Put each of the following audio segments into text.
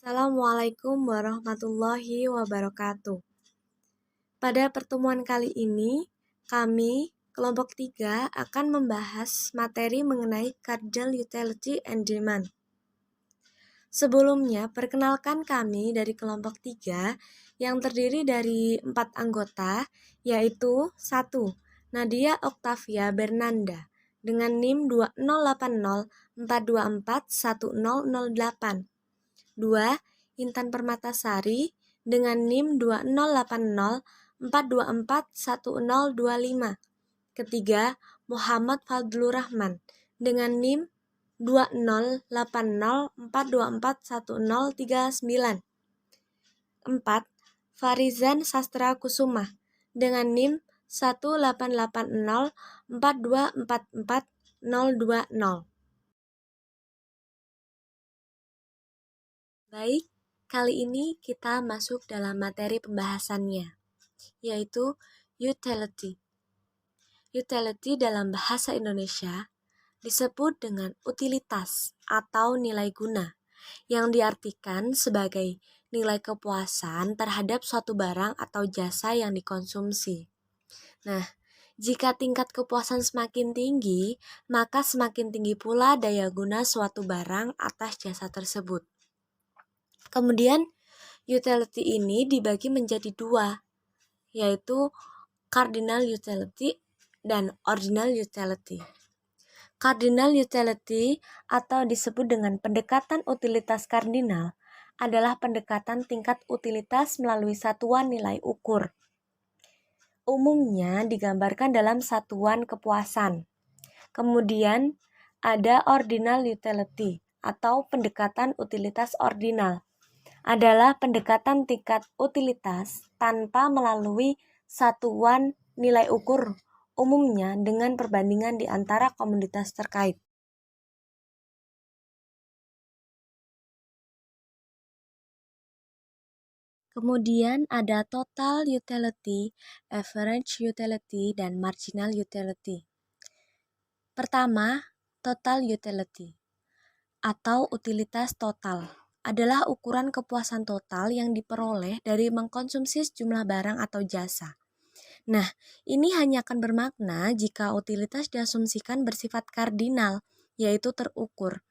Assalamualaikum warahmatullahi wabarakatuh. Pada pertemuan kali ini, kami, kelompok 3, akan membahas materi mengenai cardinal utility and demand. Sebelumnya, perkenalkan kami dari kelompok 3 yang terdiri dari 4 anggota, yaitu 1. Nadia Octavia Bernanda dengan NIM 20804241008. 2. Intan Permatasari dengan NIM 20804241025. Ketiga, Muhammad Fadlur Rahman dengan NIM 20804241039. 4. Farizan Sastra Kusuma dengan NIM 18804244020. Baik, kali ini kita masuk dalam materi pembahasannya, yaitu utility. Utility dalam bahasa Indonesia disebut dengan utilitas atau nilai guna, yang diartikan sebagai nilai kepuasan terhadap suatu barang atau jasa yang dikonsumsi. Nah, jika tingkat kepuasan semakin tinggi, maka semakin tinggi pula daya guna suatu barang atas jasa tersebut. Kemudian, utility ini dibagi menjadi dua, yaitu cardinal utility dan ordinal utility. Cardinal utility atau disebut dengan pendekatan utilitas kardinal adalah pendekatan tingkat utilitas melalui satuan nilai ukur. Umumnya digambarkan dalam satuan kepuasan. Kemudian ada ordinal utility atau pendekatan utilitas ordinal. Adalah pendekatan tingkat utilitas tanpa melalui satuan nilai ukur, umumnya dengan perbandingan di antara komoditas terkait. Kemudian ada total utility, average utility, dan marginal utility. Pertama, total utility atau utilitas total adalah ukuran kepuasan total yang diperoleh dari mengkonsumsi sejumlah barang atau jasa. Nah, ini hanya akan bermakna jika utilitas diasumsikan bersifat kardinal, yaitu terukur.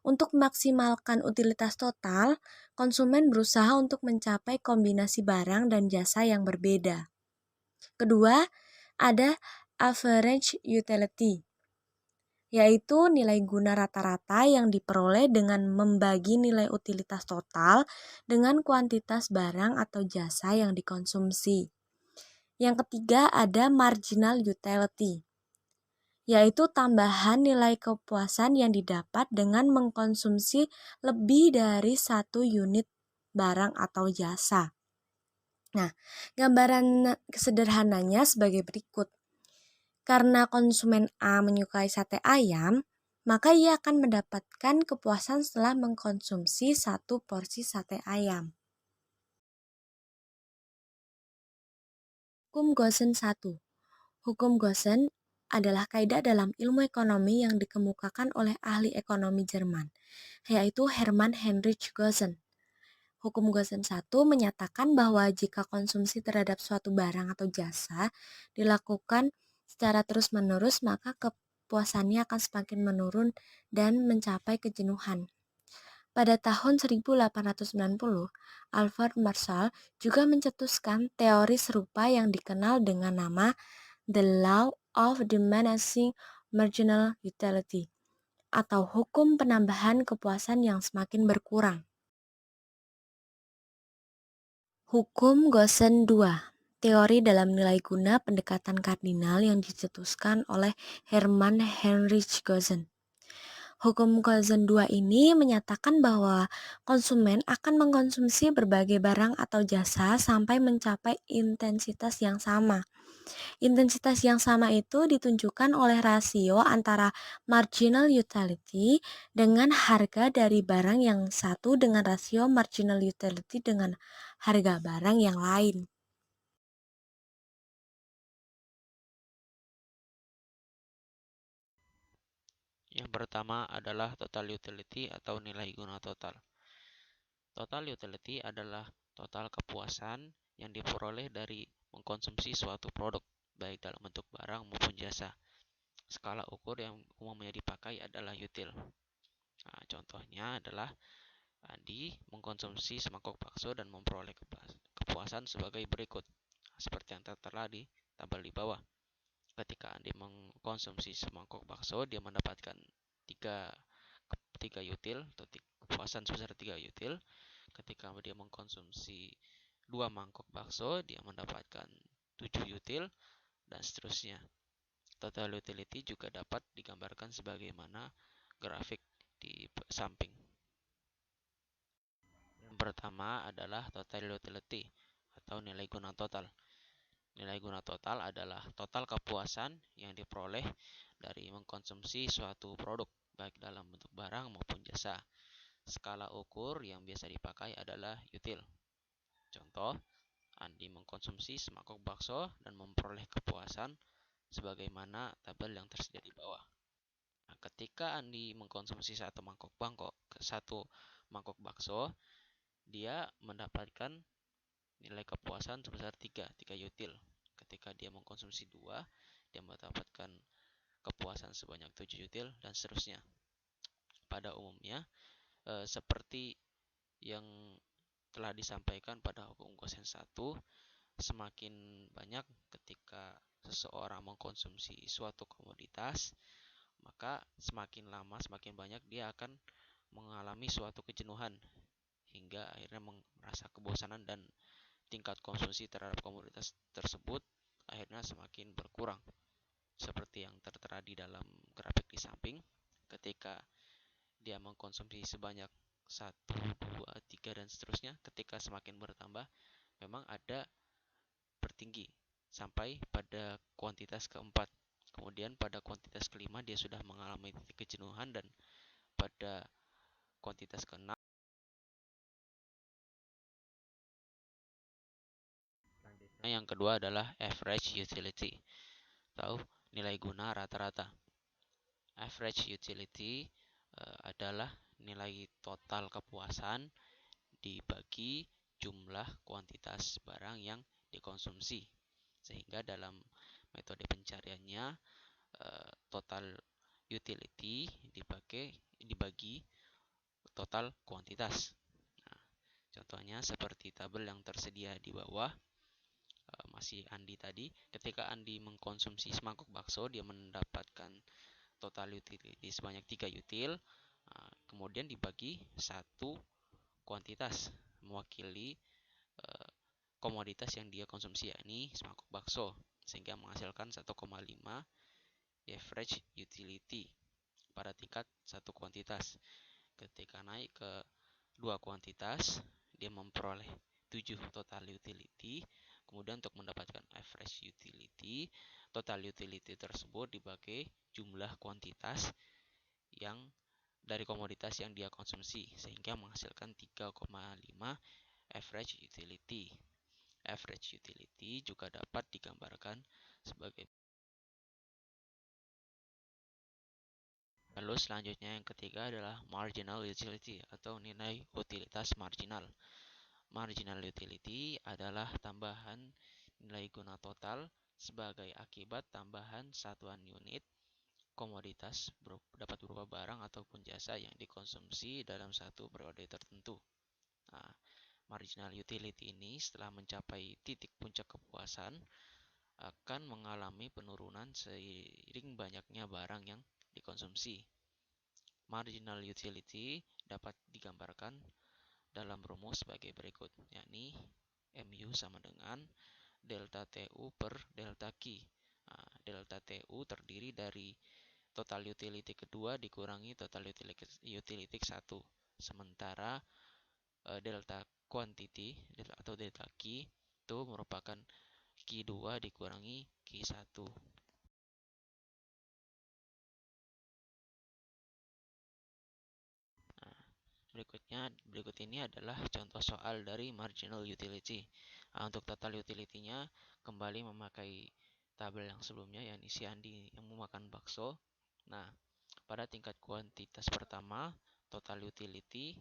Untuk memaksimalkan utilitas total, konsumen berusaha untuk mencapai kombinasi barang dan jasa yang berbeda. Kedua, ada average utility, yaitu nilai guna rata-rata yang diperoleh dengan membagi nilai utilitas total dengan kuantitas barang atau jasa yang dikonsumsi. Yang ketiga ada marginal utility, yaitu tambahan nilai kepuasan yang didapat dengan mengkonsumsi lebih dari satu unit barang atau jasa. Nah, gambaran sederhananya sebagai berikut. Karena konsumen A menyukai sate ayam, maka ia akan mendapatkan kepuasan setelah mengkonsumsi satu porsi sate ayam. Hukum Gosen 1. Hukum Gosen adalah kaidah dalam ilmu ekonomi yang dikemukakan oleh ahli ekonomi Jerman, yaitu Hermann Heinrich Gosen. Hukum Gosen 1 menyatakan bahwa jika konsumsi terhadap suatu barang atau jasa dilakukan secara terus-menerus, maka kepuasannya akan semakin menurun dan mencapai kejenuhan. Pada tahun 1890, Alfred Marshall juga mencetuskan teori serupa yang dikenal dengan nama The Law of Diminishing Marginal Utility, atau hukum penambahan kepuasan yang semakin berkurang. Hukum Gosen 2, teori dalam nilai guna pendekatan kardinal yang dicetuskan oleh Hermann Heinrich Gosen. Hukum Gosen 2 ini menyatakan bahwa konsumen akan mengkonsumsi berbagai barang atau jasa sampai mencapai intensitas yang sama. Intensitas yang sama itu ditunjukkan oleh rasio antara marginal utility dengan harga dari barang yang satu dengan rasio marginal utility dengan harga barang yang lain. Yang pertama adalah total utility atau nilai guna total. Total utility adalah total kepuasan yang diperoleh dari mengkonsumsi suatu produk, baik dalam bentuk barang maupun jasa. Skala ukur yang umumnya dipakai adalah util. Nah, contohnya adalah Andi mengkonsumsi semangkuk bakso dan memperoleh kepuasan sebagai berikut. Seperti yang tertera di tabel di bawah. Ketika Andi mengkonsumsi semangkuk bakso, dia mendapatkan 3, 3 util atau kepuasan sebesar 3 util. Ketika dia mengkonsumsi 2 mangkok bakso, dia mendapatkan 7 util dan seterusnya. Total utility juga dapat digambarkan sebagaimana grafik di samping. Yang pertama adalah total utility atau nilai guna total. Nilai guna total adalah total kepuasan yang diperoleh dari mengkonsumsi suatu produk, baik dalam bentuk barang maupun jasa. Skala ukur yang biasa dipakai adalah util. Contoh, Andi mengkonsumsi semangkuk bakso dan memperoleh kepuasan sebagaimana tabel yang tersedia di bawah. Nah, ketika Andi mengkonsumsi satu mangkok bakso, dia mendapatkan nilai kepuasan sebesar 3 util. Ketika dia mengkonsumsi 2, dia mendapatkan kepuasan sebanyak 7 util dan seterusnya. Pada umumnya, seperti yang telah disampaikan pada hukum kosen 1, semakin banyak ketika seseorang mengkonsumsi suatu komoditas, maka semakin lama, semakin banyak dia akan mengalami suatu kejenuhan hingga akhirnya merasa kebosanan dan tingkat konsumsi terhadap komoditas tersebut akhirnya semakin berkurang. Seperti yang tertera di dalam grafik di samping, ketika dia mengkonsumsi sebanyak 1, 2, 3 dan seterusnya, ketika semakin bertambah, memang ada bertinggi sampai pada kuantitas keempat. Kemudian pada kuantitas kelima dia sudah mengalami titik kejenuhan dan pada kuantitas keenam. Selanjutnya yang kedua adalah average utility atau nilai guna rata-rata. Average utility adalah nilai total kepuasan dibagi jumlah kuantitas barang yang dikonsumsi. Sehingga dalam metode pencariannya total utility dibagi total kuantitas. Nah, contohnya seperti tabel yang tersedia di bawah. Masih Andi tadi, ketika Andi mengkonsumsi semangkuk bakso, dia mendapatkan total utility sebanyak 3 util. Kemudian dibagi satu kuantitas mewakili komoditas yang dia konsumsi, yakni semangkuk bakso, sehingga menghasilkan 1,5 average utility pada tingkat satu kuantitas. Ketika naik ke 2 kuantitas, dia memperoleh 7 total utility. Kemudian untuk mendapatkan average utility, total utility tersebut dibagi jumlah kuantitas yang dari komoditas yang dia konsumsi, sehingga menghasilkan 3,5 average utility. Average utility juga dapat digambarkan sebagai. Lalu selanjutnya yang ketiga adalah marginal utility atau nilai utilitas marginal. Marginal utility adalah tambahan nilai guna total sebagai akibat tambahan satuan unit komoditas dapat berupa barang ataupun jasa yang dikonsumsi dalam satu periode tertentu. Nah, marginal utility ini setelah mencapai titik puncak kepuasan akan mengalami penurunan seiring banyaknya barang yang dikonsumsi. Marginal utility dapat digambarkan dalam rumus sebagai berikut, yakni MU sama dengan delta TU per delta Q. Nah, delta TU terdiri dari total utility kedua dikurangi total utility 1. Sementara delta quantity atau delta Q itu merupakan Q2 dikurangi Q1. Nah, berikut ini adalah contoh soal dari marginal utility. Nah, untuk total utility-nya kembali memakai tabel yang sebelumnya, yang isi Andi yang memakan bakso. Nah, pada tingkat kuantitas pertama, total utility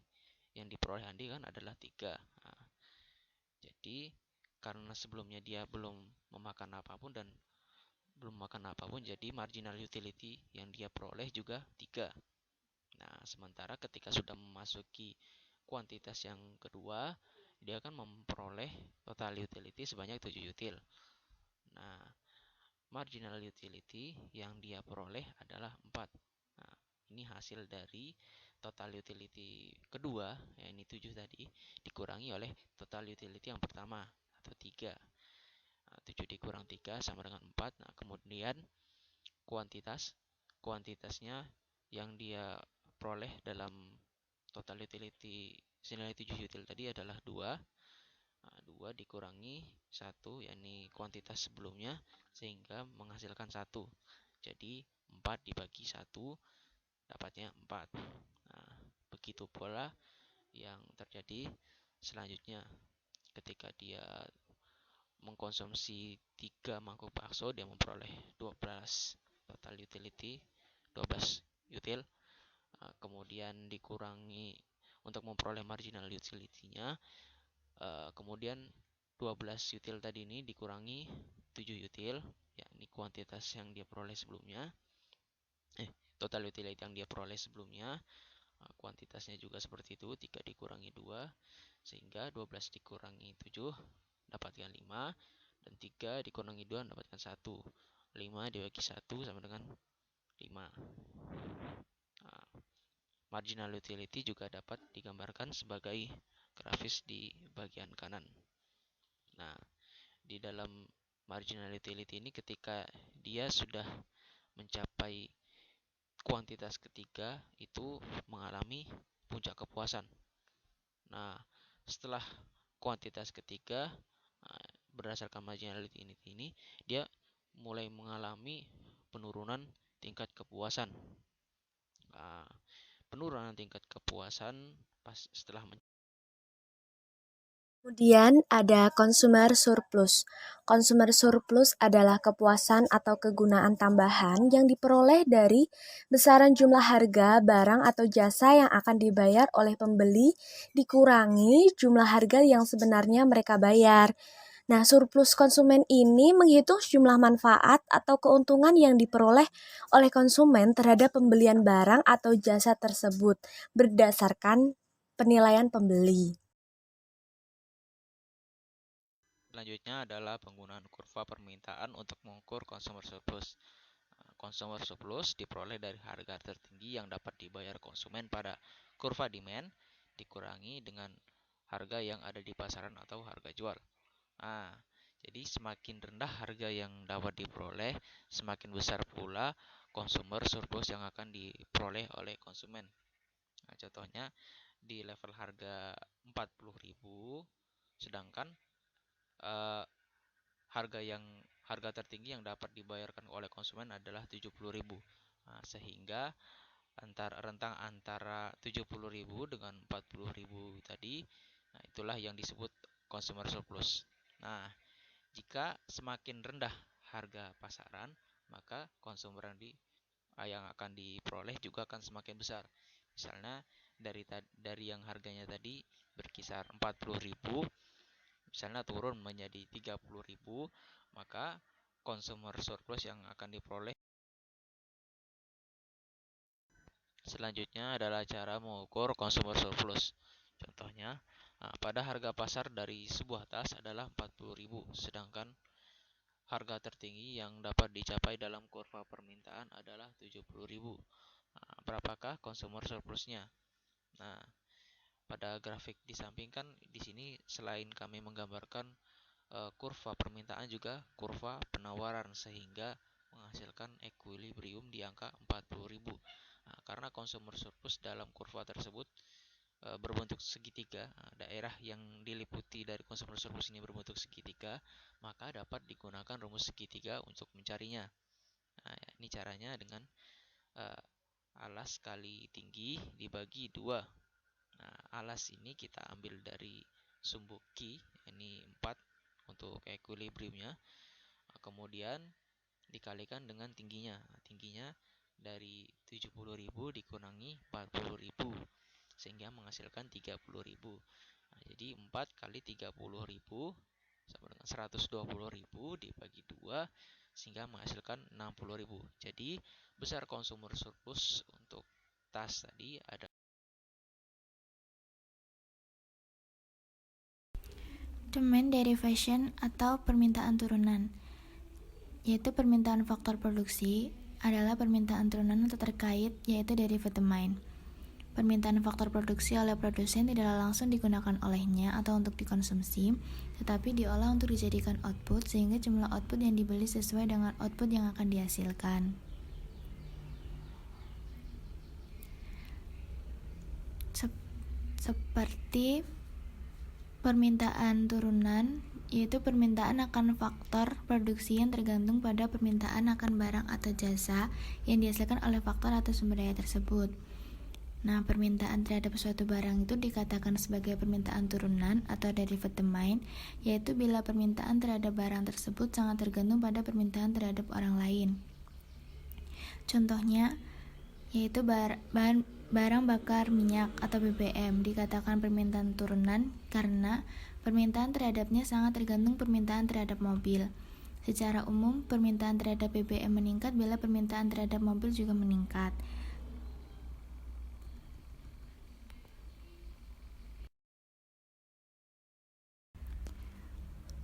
yang diperoleh Andi kan adalah 3. Nah, jadi karena sebelumnya dia belum memakan apapun dan belum makan apapun, jadi marginal utility yang dia peroleh juga 3. Nah, sementara ketika sudah memasuki kuantitas yang kedua, dia akan memperoleh total utility sebanyak 7 util. Nah, marginal utility yang dia peroleh adalah 4. Nah, ini hasil dari total utility kedua, ya ini 7 tadi, dikurangi oleh total utility yang pertama, atau 3. Nah, 7 dikurang 3 sama dengan 4. Nah, kemudian kuantitasnya yang dia peroleh dalam total utility senilai 7 util tadi adalah 2. Nah, 2 dikurangi 1, yakni kuantitas sebelumnya, sehingga menghasilkan 1. Jadi 4 dibagi 1 dapatnya 4. Nah, begitu pula yang terjadi selanjutnya. Ketika dia mengkonsumsi 3 mangkuk bakso, dia memperoleh 12 total utility, 12 util. Kemudian dikurangi untuk memperoleh marginal utility-nya, kemudian 12 util tadi ini dikurangi 7 util, yakni kuantitas yang dia peroleh sebelumnya, total utility yang dia peroleh sebelumnya. Kuantitasnya juga seperti itu, 3 dikurangi 2, sehingga 12 dikurangi 7 dapatkan 5, dan 3 dikurangi 2 dapatkan 1. 5 dibagi 1 sama dengan 5. Nah, marginal utility juga dapat digambarkan sebagai grafis di bagian kanan. Nah, di dalam marginal utility ini ketika dia sudah mencapai kuantitas ketiga, itu mengalami puncak kepuasan. Nah, setelah kuantitas ketiga, berdasarkan marginal utility ini, dia mulai mengalami penurunan tingkat kepuasan. Penurunan tingkat kepuasan setelah Kemudian ada consumer surplus. Consumer surplus adalah kepuasan atau kegunaan tambahan yang diperoleh dari besaran jumlah harga barang atau jasa yang akan dibayar oleh pembeli dikurangi jumlah harga yang sebenarnya mereka bayar. Nah, surplus konsumen ini menghitung jumlah manfaat atau keuntungan yang diperoleh oleh konsumen terhadap pembelian barang atau jasa tersebut berdasarkan penilaian pembeli. Selanjutnya adalah penggunaan kurva permintaan untuk mengukur consumer surplus. Consumer surplus diperoleh dari harga tertinggi yang dapat dibayar konsumen pada kurva demand dikurangi dengan harga yang ada di pasaran atau harga jual. Jadi semakin rendah harga yang dapat diperoleh, semakin besar pula consumer surplus yang akan diperoleh oleh konsumen. Contohnya di level harga 40.000, sedangkan harga tertinggi yang dapat dibayarkan oleh konsumen adalah 70.000. Sehingga rentang antara 70.000 dengan 40.000 tadi, itulah yang disebut consumer surplus. Nah, jika semakin rendah harga pasaran, maka konsumer yang akan diperoleh juga akan semakin besar. Misalnya dari yang harganya tadi berkisar 40.000, misalnya turun menjadi 30.000, maka consumer surplus yang akan diperoleh. Selanjutnya adalah cara mengukur consumer surplus. Contohnya, pada harga pasar dari sebuah tas adalah 40.000, sedangkan harga tertinggi yang dapat dicapai dalam kurva permintaan adalah 70.000. Berapakah consumer surplusnya? Nah, pada grafik di samping kan di sini selain kami menggambarkan kurva permintaan, juga kurva penawaran, sehingga menghasilkan equilibrium di angka 40.000. Karena consumer surplus dalam kurva tersebut berbentuk segitiga, daerah yang diliputi dari consumer surplus ini berbentuk segitiga, maka dapat digunakan rumus segitiga untuk mencarinya. Ini caranya dengan alas kali tinggi dibagi 2. Alas ini kita ambil dari sumbu Q, ini 4 untuk equilibriumnya, kemudian dikalikan dengan tingginya. Tingginya dari 70.000 dikurangi 40.000. sehingga menghasilkan 30.000. Nah, jadi 4 kali 30.000 sama dengan 120.000 dibagi 2 sehingga menghasilkan 60.000. Jadi besar consumer surplus untuk tas tadi ada. Demand derivation atau permintaan turunan, yaitu permintaan faktor produksi adalah permintaan turunan atau terkait, yaitu derivative demand. Permintaan faktor produksi oleh produsen tidaklah langsung digunakan olehnya atau untuk dikonsumsi, tetapi diolah untuk dijadikan output sehingga jumlah output yang dibeli sesuai dengan output yang akan dihasilkan. Seperti permintaan turunan, yaitu permintaan akan faktor produksi yang tergantung pada permintaan akan barang atau jasa yang dihasilkan oleh faktor atau sumber daya tersebut. Nah, permintaan terhadap suatu barang itu dikatakan sebagai permintaan turunan atau derivative demand, yaitu bila permintaan terhadap barang tersebut sangat tergantung pada permintaan terhadap orang lain. Contohnya, yaitu barang bakar minyak atau BBM dikatakan permintaan turunan karena permintaan terhadapnya sangat tergantung permintaan terhadap mobil. Secara umum, permintaan terhadap BBM meningkat bila permintaan terhadap mobil juga meningkat.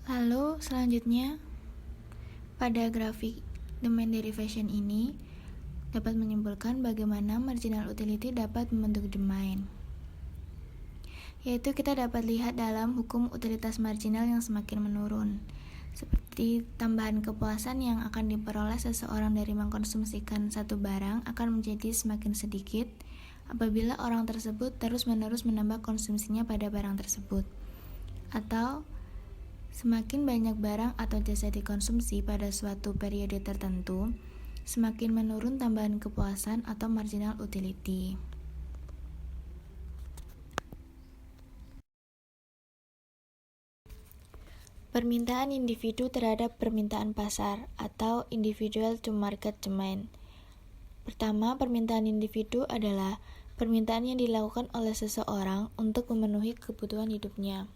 Lalu selanjutnya, pada grafik demand derivation ini dapat menyimpulkan bagaimana marginal utility dapat membentuk demand. Yaitu kita dapat lihat dalam hukum utilitas marginal yang semakin menurun, seperti tambahan kepuasan yang akan diperoleh seseorang dari mengkonsumsikan satu barang akan menjadi semakin sedikit apabila orang tersebut terus-menerus menambah konsumsinya pada barang tersebut. Atau semakin banyak barang atau jasa dikonsumsi pada suatu periode tertentu, semakin menurun tambahan kepuasan atau marginal utility. Permintaan individu terhadap permintaan pasar atau individual to market demand. Pertama, permintaan individu adalah permintaan yang dilakukan oleh seseorang untuk memenuhi kebutuhan hidupnya.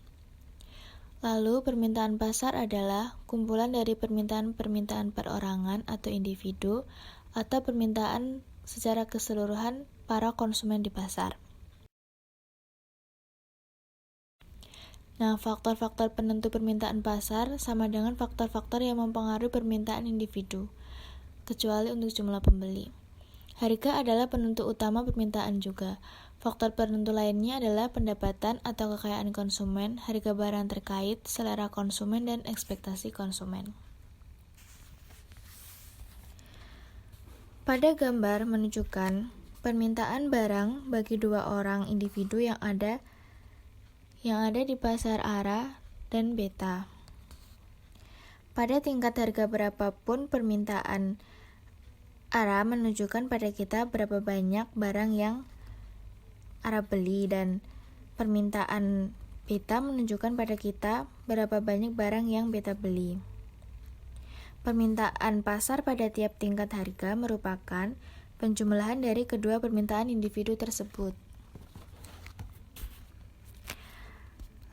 Lalu, permintaan pasar adalah kumpulan dari permintaan-permintaan perorangan atau individu atau permintaan secara keseluruhan para konsumen di pasar. Nah, faktor-faktor penentu permintaan pasar sama dengan faktor-faktor yang mempengaruhi permintaan individu, kecuali untuk jumlah pembeli. Harga adalah penentu utama permintaan juga. Faktor penentu lainnya adalah pendapatan atau kekayaan konsumen, harga barang terkait, selera konsumen, dan ekspektasi konsumen. Pada gambar menunjukkan permintaan barang bagi dua orang individu yang ada di pasar A dan beta. Pada tingkat harga berapapun permintaan A menunjukkan pada kita berapa banyak barang yang A beli, dan permintaan beta menunjukkan pada kita berapa banyak barang yang beta beli. Permintaan pasar pada tiap tingkat harga merupakan penjumlahan dari kedua permintaan individu tersebut.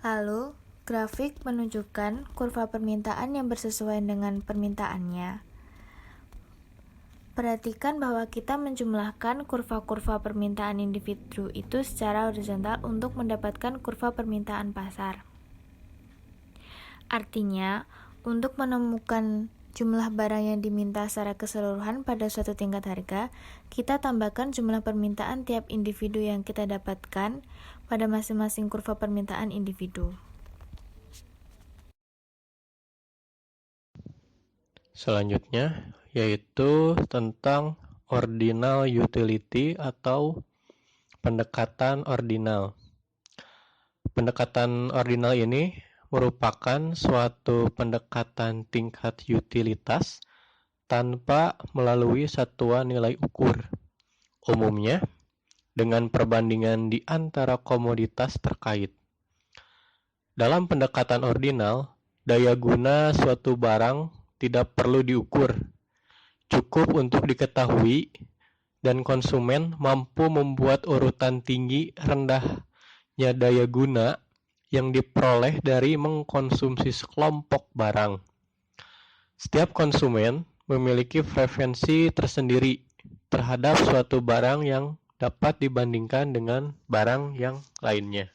Lalu, grafik menunjukkan kurva permintaan yang bersesuaian dengan permintaannya. Perhatikan bahwa kita menjumlahkan kurva-kurva permintaan individu itu secara horizontal untuk mendapatkan kurva permintaan pasar. Artinya, untuk menemukan jumlah barang yang diminta secara keseluruhan pada suatu tingkat harga, kita tambahkan jumlah permintaan tiap individu yang kita dapatkan pada masing-masing kurva permintaan individu. Selanjutnya, yaitu tentang ordinal utility atau pendekatan ordinal. Pendekatan ordinal ini merupakan suatu pendekatan tingkat utilitas tanpa melalui satuan nilai ukur. Umumnya, dengan perbandingan di antara komoditas terkait. Dalam pendekatan ordinal, daya guna suatu barang tidak perlu diukur. Cukup untuk diketahui dan konsumen mampu membuat urutan tinggi rendahnya daya guna yang diperoleh dari mengkonsumsi sekelompok barang. Setiap konsumen memiliki preferensi tersendiri terhadap suatu barang yang dapat dibandingkan dengan barang yang lainnya.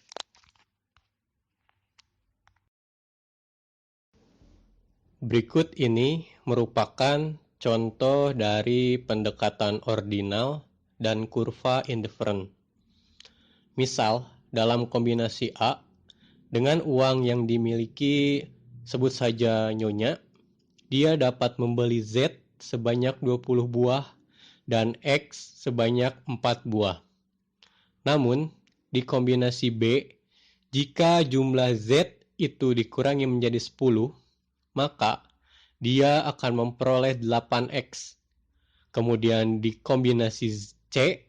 Berikut ini merupakan contoh dari pendekatan ordinal dan kurva indifferent. Misal, dalam kombinasi A, dengan uang yang dimiliki sebut saja Nyonya, dia dapat membeli Z sebanyak 20 buah dan X sebanyak 4 buah. Namun, di kombinasi B, jika jumlah Z itu dikurangi menjadi 10, maka dia akan memperoleh 8X. Kemudian di kombinasi C,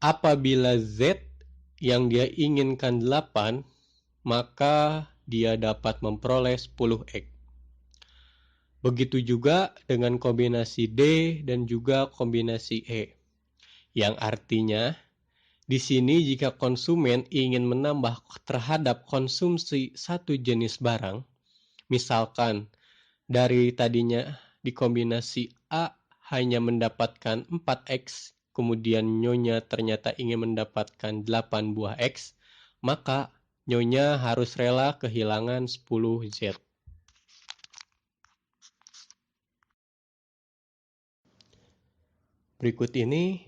apabila Z yang dia inginkan 8, maka dia dapat memperoleh 10X. Begitu juga dengan kombinasi D dan juga kombinasi E. Yang artinya, di sini jika konsumen ingin menambah terhadap konsumsi satu jenis barang, misalkan dari tadinya di kombinasi A hanya mendapatkan 4X, kemudian Nyonya ternyata ingin mendapatkan 8 buah X, maka Nyonya harus rela kehilangan 10Z. Berikut ini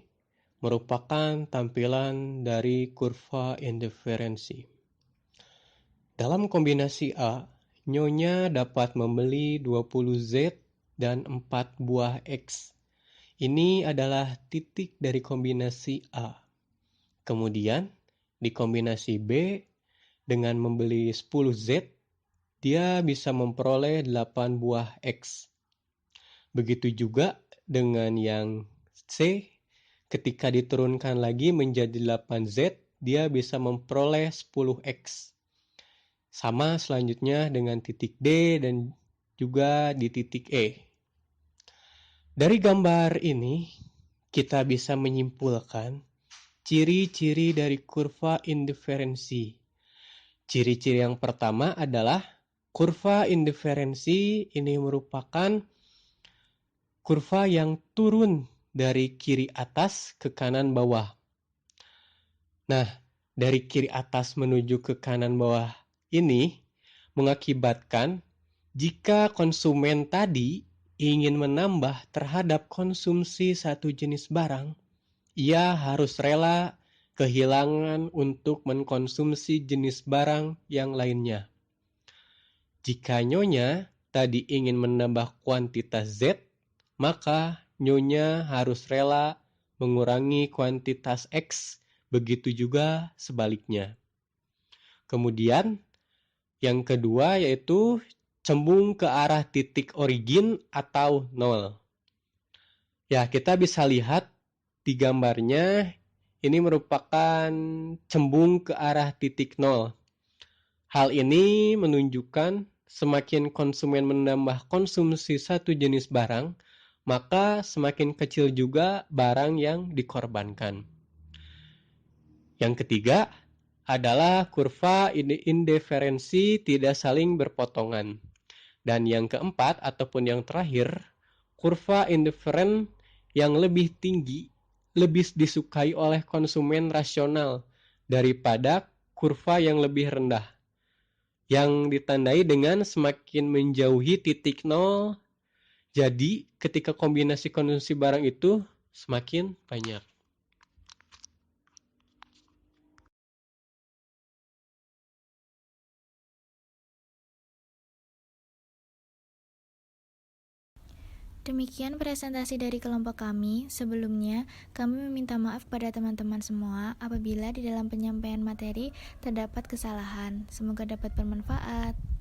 merupakan tampilan dari kurva indiferensi. Dalam kombinasi A, Nyonya dapat membeli 20Z dan 4 buah X. Ini adalah titik dari kombinasi A. Kemudian, di kombinasi B, dengan membeli 10Z, dia bisa memperoleh 8 buah X. Begitu juga dengan yang C, ketika diturunkan lagi menjadi 8Z, dia bisa memperoleh 10X. Sama selanjutnya dengan titik D dan juga di titik E. Dari gambar ini, kita bisa menyimpulkan ciri-ciri dari kurva indiferensi. Ciri-ciri yang pertama adalah kurva indiferensi ini merupakan kurva yang turun dari kiri atas ke kanan bawah. Nah, dari kiri atas menuju ke kanan bawah ini mengakibatkan jika konsumen tadi ingin menambah terhadap konsumsi satu jenis barang, ia harus rela kehilangan untuk mengkonsumsi jenis barang yang lainnya. Jika Nyonya tadi ingin menambah kuantitas Z, maka Nyonya harus rela mengurangi kuantitas X, begitu juga sebaliknya. Kemudian, yang kedua yaitu cembung ke arah titik origin atau 0. Ya, kita bisa lihat di gambarnya ini merupakan cembung ke arah titik 0. Hal ini menunjukkan semakin konsumen menambah konsumsi satu jenis barang, maka semakin kecil juga barang yang dikorbankan. Yang ketiga adalah kurva indiferensi tidak saling berpotongan. Dan yang keempat ataupun yang terakhir, kurva indiferen yang lebih tinggi, lebih disukai oleh konsumen rasional daripada kurva yang lebih rendah, yang ditandai dengan semakin menjauhi titik 0. Jadi, ketika kombinasi konsumsi barang itu semakin banyak. Demikian presentasi dari kelompok kami. Sebelumnya, kami meminta maaf kepada teman-teman semua apabila di dalam penyampaian materi terdapat kesalahan. Semoga dapat bermanfaat.